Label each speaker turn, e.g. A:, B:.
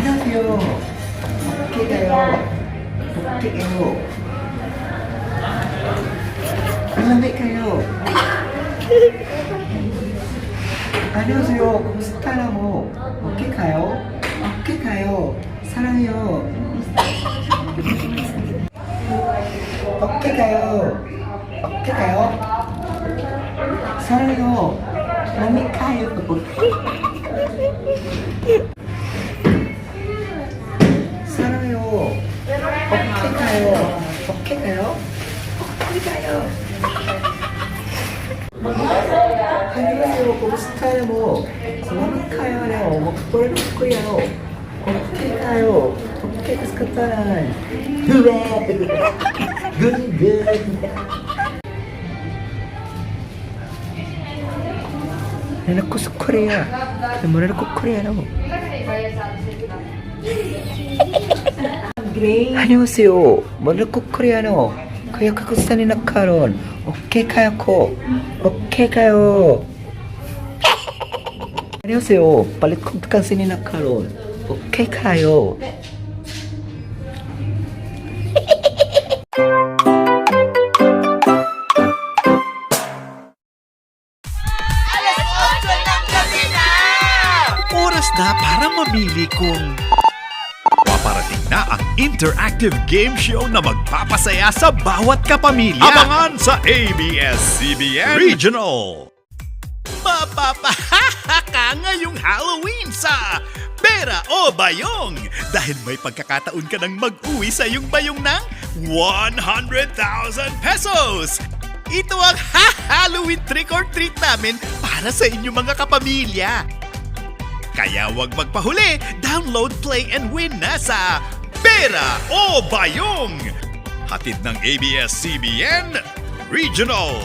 A: 안녕하세요. 어떻게 가요? 어떻게 가요? 어디 가요? 안녕하세요. 곰스타라모. 어떻게 가요? 어떻게 가요? 사랑해요. 어떻게 가요? 어떻게 가요? 사랑해요. 어디 가요? 사랑해요. 어떻게 가요? 어떻게 가요? 어떻게 가요? 안녕하세요. 곰스타라모. 어디 가요래요? 목소리 듣고요. 어떻게 가요? 어떻게 가스카타란? 왜? 굿굿. Aku suka Korea. Sebenarnya aku Korea no. 안녕하세요. 먼저 코리아노. 그야 카쿠스탄이 나카론. 오케이 가요코. 오케이 가요. 안녕하세요. 빨리 컴퓨터스니 나카론. 오케이 가요.
B: Oras na para mamili kung paparating na ang interactive game show na magpapasaya sa bawat kapamilya. Abangan sa ABS-CBN Regional. Mapapahaha ka ngayong Halloween sa Pera o Bayong dahil may pagkakataon ka nang mag-uwi sa iyong bayong ng 100,000 pesos. Ito ang Halloween trick or treat namin para sa inyong mga kapamilya. Kaya huwag magpahuli, download, play, and win na sa Pera o Bayong! Hatid ng ABS-CBN Regional!